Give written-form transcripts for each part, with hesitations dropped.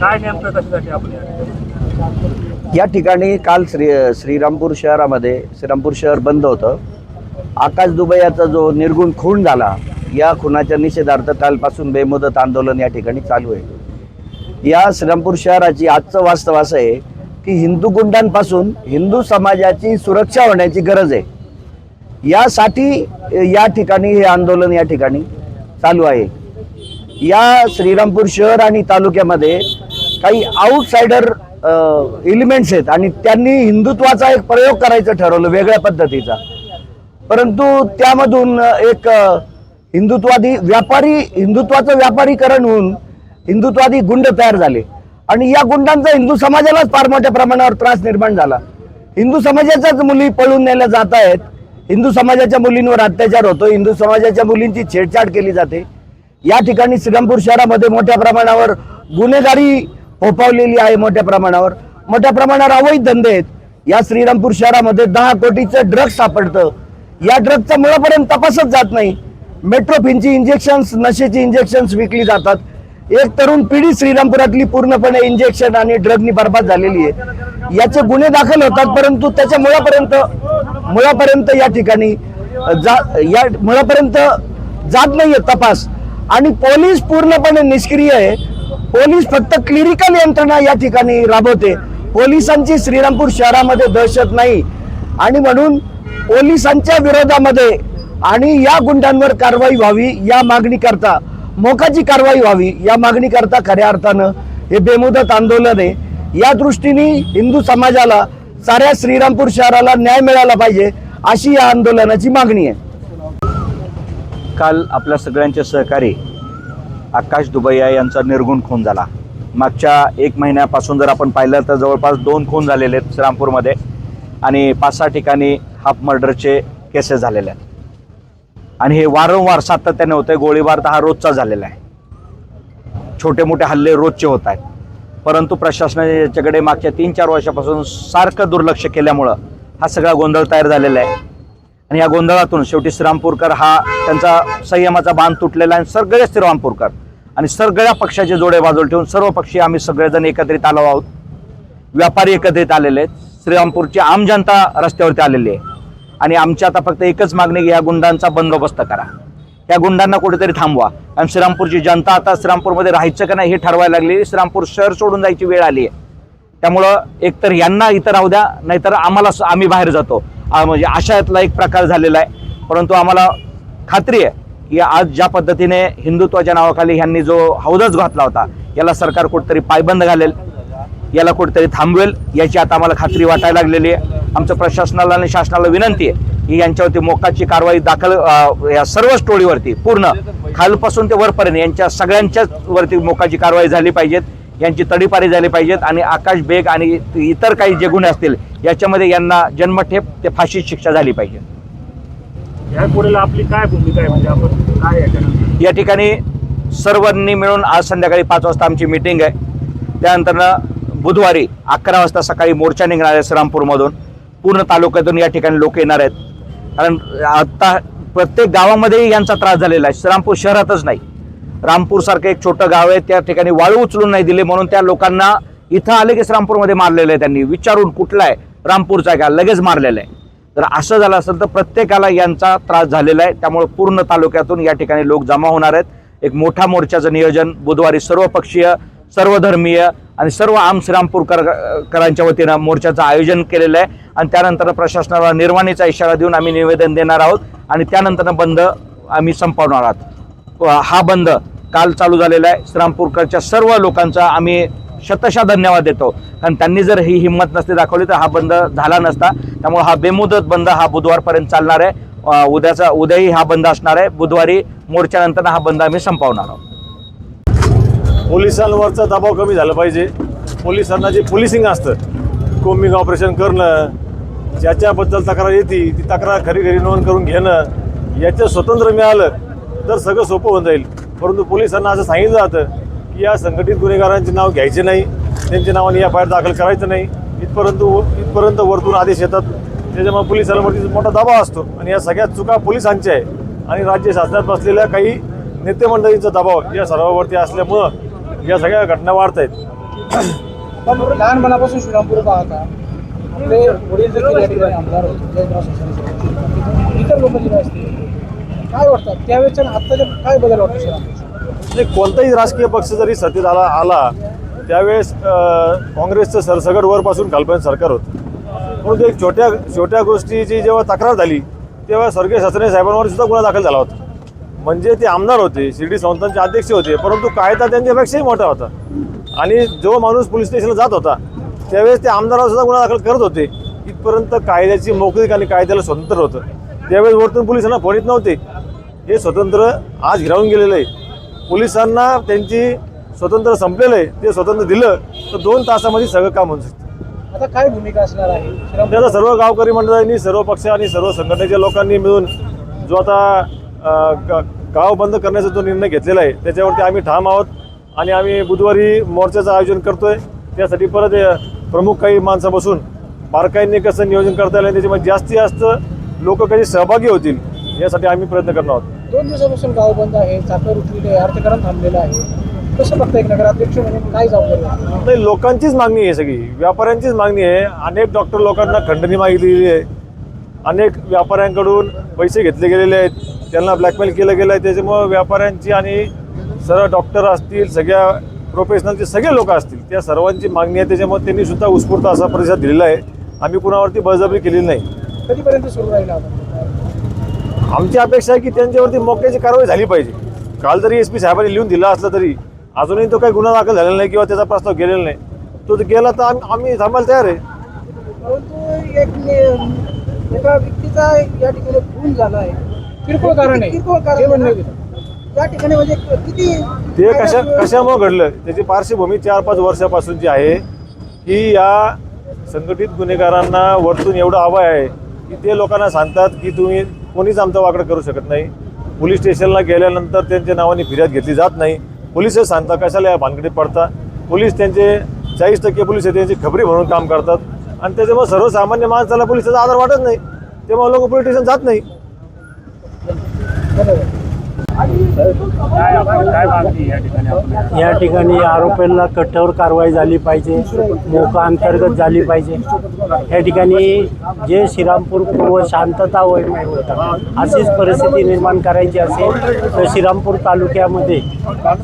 काय नेमकं कशासाठी आपण या ठिकाणी काल श्रीरामपूर शहरामध्ये श्रीरामपूर शहर बंद होतं. आकाश दुबे याचा जो निर्गुण खून झाला, या खुनाच्या निषेधार्थ कालपासून बेमुदत आंदोलन या ठिकाणी चालू आहे. या श्रीरामपूर शहराची आजचं वास्तव असं आहे की हिंदू गुंडांपासून हिंदू समाजाची सुरक्षा होण्याची गरज आहे. यासाठी या ठिकाणी हे आंदोलन या ठिकाणी चालू आहे. या श्रीरामपूर शहर आणि तालुक्यामध्ये काही आउटसाइडर एलिमेंट्स आहेत आणि त्यांनी हिंदुत्वाचा एक प्रयोग करायचं ठरवलं वेगळ्या पद्धतीचा. परंतु त्यामधून एक हिंदुत्वाचं व्यापारीकरण होऊन हिंदुत्वादी गुंड तयार झाले आणि या गुंडांचा हिंदू समाजालाच फार मोठ्या प्रमाणावर त्रास निर्माण झाला. हिंदू समाजाच्याच मुली पळून नेल्या जात आहेत, हिंदू समाजाच्या मुलींवर अत्याचार होतो, हिंदू समाजाच्या मुलींची छेडछाड केली जाते. या ठिकाणी श्रीरामपूर शहरामध्ये मोठ्या प्रमाणावर गुन्हेगारी फोफावलेली आहे. मोठ्या प्रमाणावर अवैध धंदे आहेत. या श्रीरामपूर शहरामध्ये 10 कोटीचं ड्रग्ज सापडतं. या ड्रग्जचा मुळापर्यंत तपासच जात नाही. मेट्रोफिनची इंजेक्शन्स, नशेची इंजेक्शन्स विकली जातात. एक तरुण पिढी श्रीरामपुरातली पूर्णपणे इंजेक्शन आणि ड्रगनी बर्बाद झालेली आहे. याचे गुन्हे दाखल होतात, परंतु त्याच्या मुळापर्यंत या ठिकाणी मुळापर्यंत जात नाहीये तपास आणि पोलीस पूर्णपणे निष्क्रिय आहे. पोलीस फक्त क्लिरिकल यंत्रणा या ठिकाणी राबवते. पोलिसांची श्रीरामपूर शहरामध्ये दहशत नाही आणि म्हणून पोलिसांच्या विरोधामध्ये आणि या गुंडांवर कारवाई व्हावी या मागणीकरता, मोकाची कारवाई व्हावी या मागणीकरता खऱ्या अर्थानं हे बेमुदत आंदोलन आहे. या दृष्टीने हिंदू समाजाला, साऱ्या श्रीरामपूर शहराला न्याय मिळाला पाहिजे अशी या आंदोलनाची मागणी आहे. काल आपल्या सगळ्यांचे सहकारी आकाश दुबैया यांचा निर्गुण खून झाला. मागच्या 1 महिन्यापासून जर आपण पाहिलं तर जवळपास 2 खून झालेले आहेत श्रीरामपूरमध्ये आणि 5-6 ठिकाणी हाफ मर्डरचे केसेस झालेले आहेत आणि हे वारंवार सातत्याने होते. गोळीबार तर हा रोजचा झालेला आहे. छोटे मोठे हल्ले रोजचे होत आहेत, परंतु प्रशासनाने याच्याकडे मागच्या 3-4 वर्षापासून सारखं दुर्लक्ष केल्यामुळं हा सगळा गोंधळ तयार झालेला आहे आणि या गोंधळातून शेवटी श्रीरामपूरकर हा त्यांचा संयमाचा बांध तुटलेला आहे. सगळे श्रीरामपूरकर आणि सगळ्या पक्षाचे जोडे बाजूला ठेवून सर्व पक्षी आम्ही सगळेजण एकत्रित आलो आहोत. व्यापारी एकत्रित आलेले आहेत, श्रीरामपूरची आम जनता रस्त्यावरती आलेली आहे आणि आमची आता फक्त एकच मागणी की या गुंडांचा बंदोबस्त करा, या गुंडांना कुठेतरी थांबवा. आणि श्रीरामपूरची जनता आता श्रीरामपूरमध्ये राहायचं का नाही हे ठरवायला लागली. श्रीरामपूर शहर सोडून जायची वेळ आली आहे. त्यामुळं एकतर यांना इथं राहू द्या, नाहीतर आम्ही बाहेर जातो, म्हणजे अशातला एक प्रकार झालेला आहे. परंतु आम्हाला खात्री आहे की आज ज्या पद्धतीने हिंदुत्वाच्या नावाखाली ह्यांनी जो हौदच घातला होता याला सरकार कुठेतरी पायबंद घालेल, याला कुठेतरी थांबवेल याची आता आम्हाला खात्री वाटायला लागलेली आहे. आमचं प्रशासनाला आणि शासनाला विनंती आहे की यांच्यावरती मोकाची कारवाई दाखल, या सर्व टोळीवरती पूर्ण खालपासून ते वरपर्यंत यांच्या सगळ्यांच्याच वरती मोकाची कारवाई झाली पाहिजेत, यांची तडीपारी झाली पाहिजेत आणि आकाश बेग आणि इतर काही जे गुन्हे असतील याच्यामध्ये यांना जन्मठेप ते फाशी शिक्षा झाली पाहिजे. यापुढे आपली काय भूमिका आहे, म्हणजे आपण काय या ठिकाणी सर्वांनी मिळून आज संध्याकाळी 5 वाजता आमची मीटिंग आहे. त्यानंतर बुधवारी 11 वाजता सकाळी मोर्चा निघणार आहे श्रीरामपूरमधून. पूर्ण तालुक्यातून या ठिकाणी लोक येणार आहेत, कारण आता प्रत्येक गावामध्ये यांचा त्रास झालेला आहे. श्रीरामपूर शहरातच नाही, रामपूरसारखं एक छोटं गाव आहे, त्या ठिकाणी वाळू उचलून नाही दिले म्हणून त्या लोकांना इथं आले की श्रीरामपूरमध्ये मारलेलं आहे. त्यांनी विचारून कुठला आहे, रामपूरचा आहे का, लगेच मारलेलं आहे. तर असं झालं असेल तर प्रत्येकाला यांचा त्रास झालेला आहे. त्यामुळे पूर्ण तालुक्यातून या ठिकाणी लोक जमा होणार आहेत. एक मोठा मोर्चाचं नियोजन बुधवारी सर्व पक्षीय, सर्वधर्मीय आणि सर्व आम श्रीरामपूरकरांच्या वतीनं मोर्चाचं आयोजन केलेलं आहे आणि त्यानंतर प्रशासनाला निर्वाणीचा इशारा देऊन आम्ही निवेदन देणार आहोत आणि त्यानंतर बंद आम्ही संपवणार आहोत. हा बंद काल चालू झालेला आहे. श्रीरामपूरकरच्या सर्व लोकांचा आम्ही शतशः धन्यवाद देतो, कारण त्यांनी जर ही हिंमत नसती दाखवली तर हा बंद झाला नसता. त्यामुळे हा बेमुदत बंद हा बुधवारपर्यंत चालणार आहे. उद्याही हा बंद असणार आहे. बुधवारी मोर्चानंतर हा बंद आम्ही संपवणार आहोत. पोलिसांवरचा दबाव कमी झाला पाहिजे. पोलिसांना जे पोलिसिंग असतं, कोम्बिंग ऑपरेशन करणं, ज्याच्याबद्दल तक्रार येते ती तक्रार खरी नोंद करून घेणं, याचं स्वतंत्र मिळालं तर सगळं सोपं होऊन जाईल. परंतु पोलिसांना असं सांगितलं जातं की या संघटित गुन्हेगारांचे नाव घ्यायचे नाही, त्यांच्या नावाने या फायर दाखल करायचं नाही, इथपर्यंत वरतून आदेश येतात. त्याच्यामुळे पोलिसांवरती मोठा दबाव असतो आणि या सगळ्या चुका पोलिसांच्या आहे आणि राज्य शासनात बसलेल्या काही नेते मंडळींचा दबाव या सर्वांवरती असल्यामुळं या सगळ्या घटना वाढत आहेत. पण लहानपणापासून श्रीरामपूर पाहता आपले वडील देखील या ठिकाणी आमदार होते, जयंतराव ससाणे. इतर लोक जे असतील काय वाटतात त्यावेळेच्या आत्ताच्या काय बदल वाटतो श्रीरामपूर? म्हणजे कोणताही राजकीय पक्ष जरी सत्तेत आला त्यावेळेस काँग्रेसचं सरसगट वरपासून खालपर्यंत सरकार होतं. परंतु एक छोट्या गोष्टीची जेव्हा तक्रार झाली तेव्हा स्वर्गीय ससाणे साहेबांवर सुद्धा गुन्हा दाखल झाला होता. म्हणजे ते आमदार होते, शिर्डी संस्थांचे अध्यक्ष होते, परंतु कायदा त्यांच्यापेक्षाही मोठा होता. आणि जो माणूस पोलीस स्टेशनला जात होता त्यावेळेस ते आमदारावर सुद्धा गुन्हा दाखल करत होते. इथपर्यंत कायद्याची मोकळीक आणि कायद्याला स्वतंत्र होतं. त्यावेळेस वरतून पोलिसांना फोन येत नव्हते. हे स्वतंत्र आज हिरावून गेलेलं आहे. पोलिसांना त्यांची स्वतंत्र संपलेलं आहे. ते स्वतंत्र दिलं तर 2 तासामध्ये सगळं काम होऊ शकतं. आता काय भूमिका असणार आहे श्रीरामपूर? त्याचा सर्व गावकरी मंडळांनी, सर्व पक्ष आणि सर्व संघटनेच्या लोकांनी मिळून जो आता गाव बंद करण्याचा जो निर्णय घेतलेला आहे त्याच्यावरती आम्ही ठाम आहोत. आणि आम्ही बुधवारी मोर्चाचं आयोजन करतोय. त्यासाठी परत प्रमुख काही माणसं बसून बारकाईंनी कसं नियोजन करता येईल, त्याच्यामध्ये जास्तीत जास्त लोक कधी सहभागी होतील यासाठी आम्ही प्रयत्न करणार आहोत. 2 दिवसापासून गाव बंद आहे, चाकर उठलेले आहे, अर्थकारण थांबलेलं आहे. कसं बघता एक नगराध्यक्ष म्हणून काय जबाबदारी आहे? नाही, लोकांचीच मागणी आहे, सगळी व्यापाऱ्यांचीच मागणी आहे. अनेक डॉक्टर लोकांना खंडणी मागितलेली आहे. अनेक व्यापाऱ्यांकडून पैसे घेतले गेलेले आहेत, त्यांना ब्लॅकमेल केलं गेलं आहे. त्याच्यामुळं व्यापाऱ्यांची आणि सर्व डॉक्टर असतील, सगळ्या प्रोफेशनलचे सगळे लोक असतील, त्या सर्वांची मागणी आहे. त्याच्यामुळे त्यांनी सुद्धा उत्स्फूर्त असा प्रतिसाद दिलेला आहे. आम्ही कुणावरती बळजबरी केलेली नाही. कधीपर्यंत सुरू राहील आता? आमची अपेक्षा आहे की त्यांच्यावरती मोक्याची कारवाई झाली पाहिजे. काल जरी SP साहेबांनी लिहून दिला असला तरी अजूनही तो काही गुन्हा दाखल झालेला नाही किंवा त्याचा प्रस्ताव गेलेला नाही. तो गेला तर आम्ही थांबायला तयार आहे. परंतु एका व्यक्तीचा या ठिकाणी खून झाला आहे, किरकोळ कारण आहे, किरकोळ कारण या ठिकाणी म्हणजे किती ते कशामुळे घडलं त्याची पार्श्वभूमी 4-5 वर्षापासूनची आहे की या संघटित गुन्हेगारांना वरतून एवढं हवं आहे की ते लोकांना सांगतात की तुम्ही कोणीच आमचं वाकडं करू शकत नाही. पोलीस स्टेशनला गेल्यानंतर त्यांच्या नावाने फिर्याद घेतली जात नाही. पोलीसच सांगता कशाला या भानगडीत पडता. पोलीस त्यांचे 40% पोलीस त्यांची खबरी म्हणून काम करतात आणि त्याच्यामुळे सर्वसामान्य माणसाला पोलिसाचा आधार वाटत नाही. तेव्हा लोक पोलीस स्टेशन जात नाही. काय मागणी या ठिकाणी आपल्या? या ठिकाणी आरोपींना कठोर कारवाई झाली पाहिजे, मोका अंतर्गत झाली पाहिजे. या ठिकाणी जे श्रीरामपूर पूर्व शांतता होतं अशीच परिस्थिती निर्माण करायची असेल तर श्रीरामपूर तालुक्यामध्ये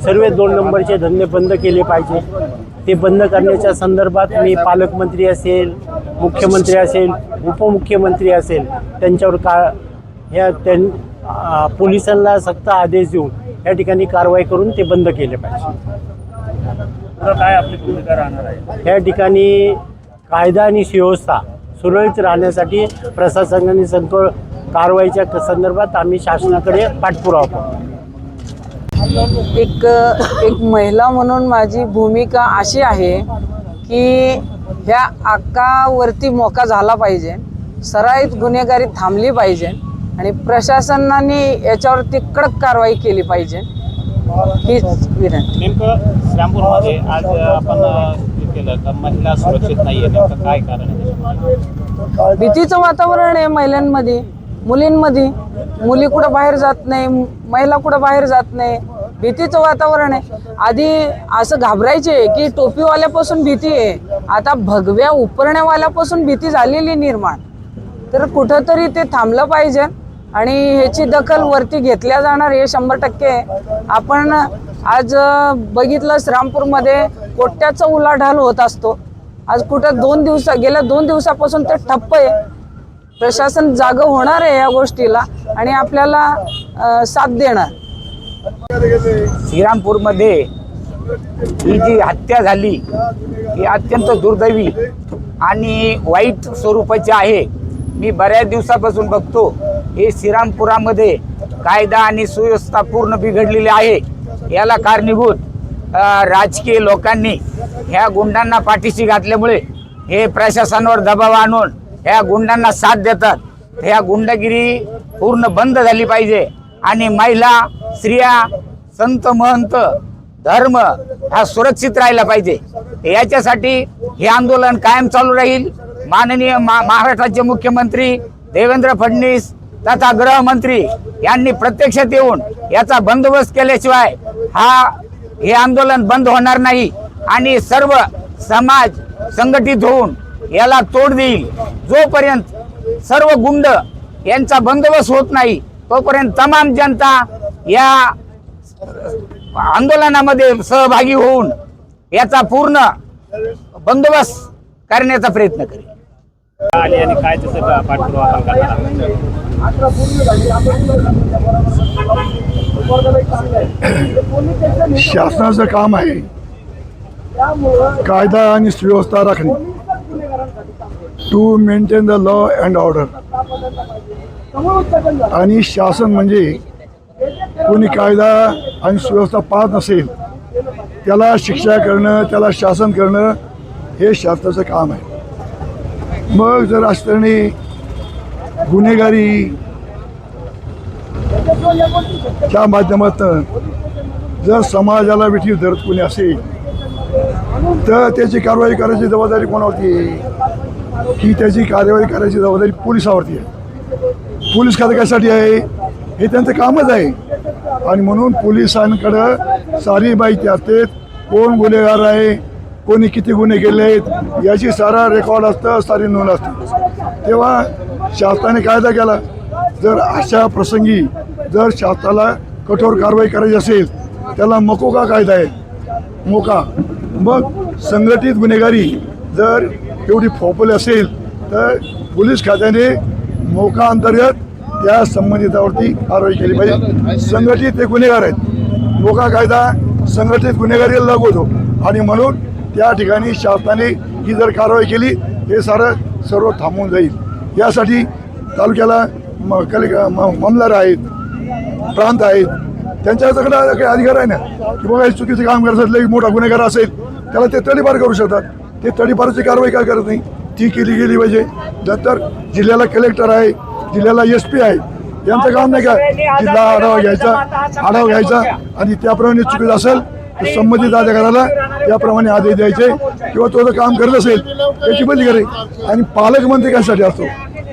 सर्व 2 नंबरचे धंदे बंद केले पाहिजे. ते बंद करण्याच्या संदर्भात मी पालकमंत्री असेल, मुख्यमंत्री असेल, उपमुख्यमंत्री असेल त्यांच्यावर पोलिसांना सक्त आदेश देऊन या ठिकाणी कारवाई करून ते बंद केले पाहिजे. काय आपली भूमिका राहणार आहे? या ठिकाणी कायदा आणि सुव्यवस्था सुरळीत राहण्यासाठी प्रशासनाने कारवाईच्या संदर्भात आम्ही शासनाकडे पाठपुरावा करतो. एक महिला म्हणून माझी भूमिका अशी आहे की ह्या आकावरती मोका झाला पाहिजे, सराईत गुन्हेगारी थांबली पाहिजे आणि प्रशासनाने याच्यावरती कडक कारवाई केली पाहिजे हीच विनंती. नेमकं श्रीरामपूरमध्ये आज आपण केलं का महिला सुरक्षित नाहीये, नेमकं काय कारण आहे? भीतीचं वातावरण आहे महिलांमध्ये, मुलींमध्ये. मुली कुठं बाहेर जात नाही, महिला कुठं बाहेर जात नाही, भीतीचं वातावरण आहे. आधी असं घाबरायचे की टोपीवाल्यापासून भीती आहे, आता भगव्या उपरण्यावाल्यापासून भीती झालेली निर्माण. तर कुठंतरी ते थांबलं पाहिजे आणि ह्याची दखल वरती घेतल्या जाणार हे 100%. आपण आज बघितलं श्रीरामपूरमध्ये कोट्याचा उलाढाल होत असतो. आज कुठं गेल्या 2 दिवसापासून ते ठप्प आहे. प्रशासन जागं होणार आहे या गोष्टीला आणि आपल्याला साथ देणार. श्रीरामपूरमध्ये ही जी हत्या झाली ही अत्यंत दुर्दैवी आणि वाईट स्वरूपाची आहे. मी बऱ्याच दिवसापासून बघतो हे श्रीरामपुरामध्ये कायदा आणि सुव्यवस्था पूर्ण बिघडलेली आहे. याला कारणीभूत राजकीय लोकांनी ह्या गुंडांना पाठीशी घातल्यामुळे हे प्रशासनावर दबाव आणून ह्या गुंडांना साथ देतात. ह्या गुंडगिरी पूर्ण बंद झाली पाहिजे आणि महिला, स्त्रिया, संत, महंत, धर्म हा सुरक्षित राहिला पाहिजे. याच्यासाठी हे आंदोलन कायम चालू राहील. माननीय महाराष्ट्राचे मुख्यमंत्री देवेंद्र फडणवीस तथा गृहमंत्री यांनी प्रत्यक्षात येऊन याचा बंदोबस्त केल्याशिवाय हे आंदोलन बंद होणार नाही आणि सर्व समाज संघटित होऊन याला तोड देईल. जोपर्यंत सर्व गुंड यांचा बंदोबस्त होत नाही तोपर्यंत तमाम जनता या आंदोलनामध्ये सहभागी होऊन याचा पूर्ण बंदोबस्त करण्याचा प्रयत्न करेल. आली आणि काय त्याचं पाठपुरावा आपण करणार आहोत. शासनाचं काम आहे कायदा आणि सुव्यवस्था राखणे, to maintain the law and order. आणि शासन म्हणजे कोणी कायदा आणि सुव्यवस्था पाळत नसेल त्याला शिक्षा करणं, त्याला शासन करणं हे शासनाचं काम आहे. मग जर असताना गुन्हेगारी च्या माध्यमातून जर समाजाला विठीव धरत कोणी असेल तर त्याची कारवाई करायची जबाबदारी कोणावरती आहे? की त्याची कार्यवाही करायची जबाबदारी पोलिसावरती आहे. पोलीस खातं कशासाठी आहे? हे त्यांचं कामच आहे. आणि म्हणून पोलिसांकडं सारी माहिती असते, कोण गुन्हेगार आहे, कोणी किती गुन्हे केले आहेत याची सारा रेकॉर्ड असतं, सारी नोंद असते. तेव्हा शासनाने कायदा केला. जर अशा प्रसंगी जर शासनाला कठोर कारवाई करायची असेल त्याला मकोका कायदा आहे, मोका. मग संघटित गुन्हेगारी जर एवढी फोफली असेल तर पोलीस खात्याने मोका अंतर्गत त्या संबंधितावरती कारवाई केली पाहिजे. संघटित ते गुन्हेगार आहेत, मोका कायदा संघटित गुन्हेगारीला लागू होतो. आणि म्हणून त्या ठिकाणी शासनाने ही जर कारवाई केली हे सर्व थांबून जाईल. यासाठी तालुक्याला मामलदार आहेत, प्रांत आहेत, त्यांच्याकडे काही अधिकार आहे ना की बघा चुकीचं काम करत असलं मोठा गुन्हेगार असेल त्याला ते तडीपार करू शकतात. ते तडीपारची कारवाई काय करत नाही, ती केली गेली पाहिजे. नंतर जिल्ह्याला कलेक्टर आहे, जिल्ह्याला SP आहे, यांचं काम नाही का जिल्हा आढावा घ्यायचा आणि त्याप्रमाणे चुकीचं असेल तर संबंधित अधिकाऱ्याला त्याप्रमाणे आदेश द्यायचे किंवा तो जर काम करत असेल त्याची बंदी करे. आणि पालकमंत्री कशासाठी असतो?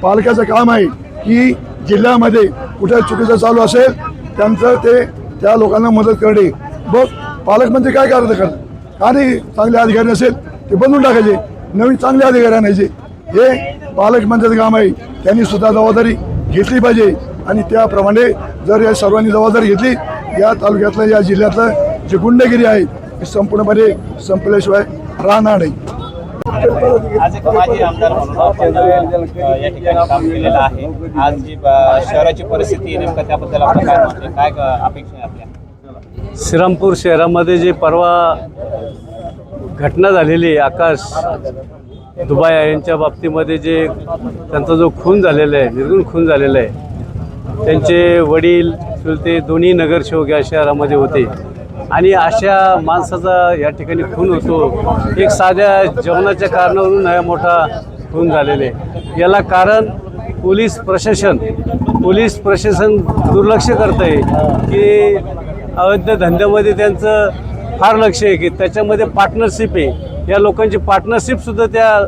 पालकाचं काम आहे की जिल्ह्यामध्ये कुठे चुकीचं चालू असेल त्यांचं ते त्या लोकांना मदत करणे. बघ पालकमंत्री काय करतात का नाही, चांगले अधिकारी नसेल ते बदलून टाकायचे, नवीन चांगले अधिकारी आणायचे. हे पालकमंत्र्याचं काम आहे. त्यांनी सुद्धा जबाबदारी घेतली पाहिजे. आणि त्याप्रमाणे जर या सर्वांनी जबाबदारी घेतली या तालुक्यातलं या जिल्ह्यातलं जे गुंडगिरी आहे ती संपूर्णपणे संपल्याशिवाय राहणार नाही. आज एक माजी आमदार म्हणून आपण या ठिकाणी काम केलेलं आहे. आज जी शहराची परिस्थिती आहे नेमकं त्याबद्दल आपण काय म्हणतो, काय अपेक्षा आहे आपल्या? श्रीरामपूर शहरामध्ये जे परवा घटना झालेली आकाश दुबाया यांच्या बाबतीमध्ये जे त्यांचा जो खून झालेला आहे, निर्गुण खून झालेला आहे, त्यांचे वडील चुलते दोन्ही नगरसेवक या शहरामध्ये होते. आणि अशा माणसाचा या ठिकाणी खून होतो, एक साध्या जेवणाच्या कारणावरून हा मोठा खून झालेला आहे. याला कारण पोलीस प्रशासन दुर्लक्ष करत आहे की अवैध धंद्यामध्ये त्यांचं फार लक्ष आहे की त्याच्यामध्ये पार्टनरशिप आहे. या लोकांची पार्टनरशिपसुद्धा त्या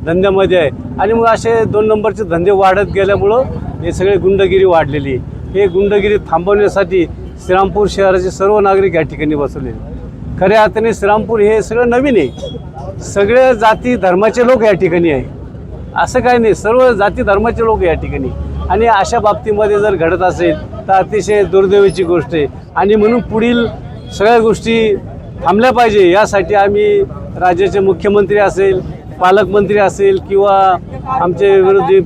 धंद्यामध्ये आहे. आणि मग असे 2 नंबरचे धंदे वाढत गेल्यामुळं हे सगळे गुंडगिरी वाढलेली. हे गुंडगिरी थांबवण्यासाठी श्रीरामपूर शहराचे सर्व नागरिक या ठिकाणी बसवले. खऱ्या अर्थाने श्रीरामपूर हे सगळं नवीन आहे. सगळे जाती धर्माचे लोक या ठिकाणी आहे, असं काही नाही, सर्व जाती धर्माचे लोक या ठिकाणी. आणि अशा बाबतीमध्ये जर घडत असेल तर अतिशय दुर्दैवाची गोष्ट आहे. आणि म्हणून पुढील सगळ्या गोष्टी थांबल्या पाहिजे. यासाठी आम्ही राज्याचे मुख्यमंत्री असेल, पालकमंत्री असेल किंवा आमचे विरोधी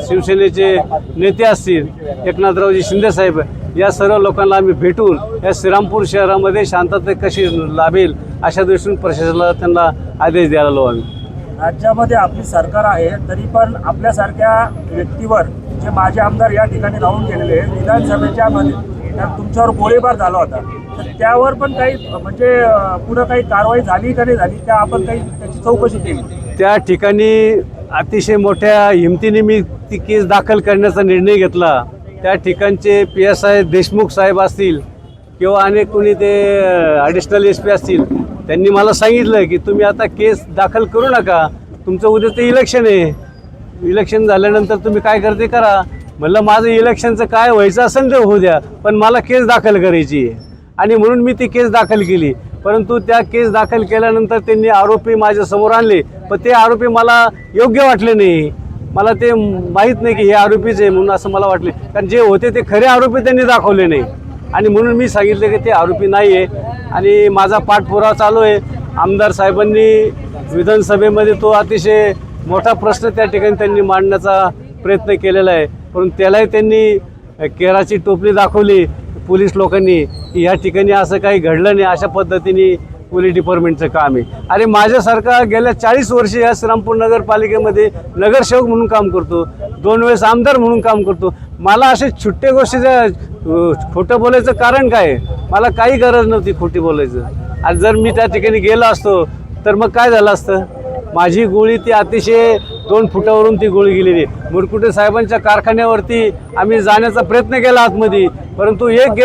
शिवसेनेचे नेते असतील एकनाथरावजी शिंदेसाहेब, या सर्व लोकांना आम्ही भेटून या श्रीरामपूर शहरामध्ये शांतता कशी लाभेल अशा दृष्टीने प्रशासनाला त्यांना आदेश द्यायला आलो आम्ही. राज्यामध्ये आपली सरकार आहे तरी पण आपल्यासारख्या व्यक्तीवर जे माजी आमदार या ठिकाणी राहून गेलेले विधानसभेच्या मध्ये तुमच्यावर गोळीबार झाला होता, तर त्यावर पण काही म्हणजे पुढं काही कारवाई झाली का नाही झाली, त्या आपण काही त्याची चौकशी केली? त्या ठिकाणी अतिशय मोठ्या हिमतीने मी ती केस दाखल करण्याचा निर्णय घेतला. त्या ठिकाणचे PSI देशमुख साहेब असतील किंवा अनेक कोणी ते ॲडिशनल SP असतील, त्यांनी मला सांगितलं की तुम्ही आता केस दाखल करू नका, तुमचं उद्या ते इलेक्शन आहे, इलेक्शन झाल्यानंतर तुम्ही काय करते करा. म्हणलं माझं इलेक्शनचं काय व्हायचं असेल ते होऊ द्या, पण मला केस दाखल करायची आहे. आणि म्हणून मी ती केस दाखल केली. परंतु त्या केस दाखल केल्यानंतर त्यांनी आरोपी माझ्या समोर आणले, पण ते आरोपी मला योग्य वाटले नाही. मला ते माहीत नाही की हे आरोपीच आहे म्हणून असं मला वाटले, कारण जे होते ते खरे आरोपी त्यांनी दाखवले नाही. आणि म्हणून मी सांगितले की ते आरोपी नाही आहे आणि माझा पाठपुरावा चालू आहे. आमदार साहेबांनी विधानसभेमध्ये तो अतिशय मोठा प्रश्न त्या ठिकाणी त्यांनी मांडण्याचा प्रयत्न केलेला आहे, परंतु त्यालाही त्यांनी केराची टोपली दाखवली पोलीस लोकांनी की ह्या ठिकाणी असं काही घडलं नाही. अशा पद्धतीने पोलीस डिपार्टमेंटचं काम आहे. अरे माझ्यासारखा गेल्या 40 वर्षे या श्रीरामपूर नगरपालिकेमध्ये नगरसेवक म्हणून काम करतो, 2 वेळेस आमदार म्हणून काम करतो. मला असे छुट्टे गोष्टीचं खोटं बोलायचं कारण काय आहे? मला काही गरज नव्हती खोटी बोलायचं. आणि जर मी त्या ठिकाणी गेलो असतो तर मग काय झालं असतं? माझी गोळी ती अतिशय 2 फुटावरून ती गोळी गेलेली. मुरकुटे साहेबांच्या कारखान्यावरती आम्ही जाण्याचा प्रयत्न केला आतमध्ये, परंतु एक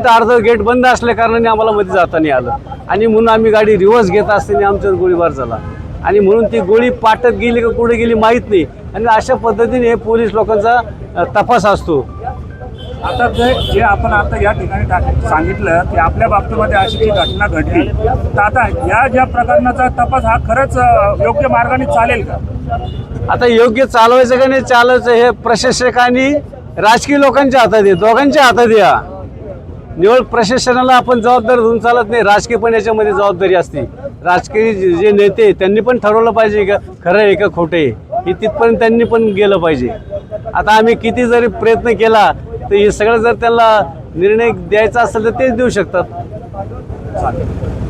अर्धं गेट बंद असल्या कारणाने आम्हाला मध्ये जाता नाही आलं आणि म्हणून आम्ही गाडी रिव्हर्स घेत असताना आमच्यावर गोळीबार झाला आणि म्हणून ती गोळी पाटत गेली का कुठे गेली माहीत नाही. आणि अशा पद्धतीने पोलीस लोकांचा तपास असतो. आता जे आपण आता या ठिकाणी सांगितलं की आपल्या बाबतीमध्ये अशी जी घटना घडली, तर आता या ज्या प्रकरणाचा तपास हा खरंच योग्य मार्गाने चालेल का? आता योग्य चालवायचं का नाही चालायचं हे प्रशासक आणि राजकीय लोकांच्या हातात आहे, दोघांच्या हातात या. निवड प्रशासनाला आपण जबाबदार धरून चालत नाही, राजकीय पण याच्यामध्ये जबाबदारी असते. राजकीय जे नेते त्यांनी पण ठरवलं पाहिजे का खरं आहे का खोटं आहे, हे तिथपर्यंत त्यांनी पण गेलं पाहिजे. आता आम्ही किती जरी प्रयत्न केला तर हे सगळं जर त्यांना निर्णय द्यायचा असेल तर तेच देऊ शकतात.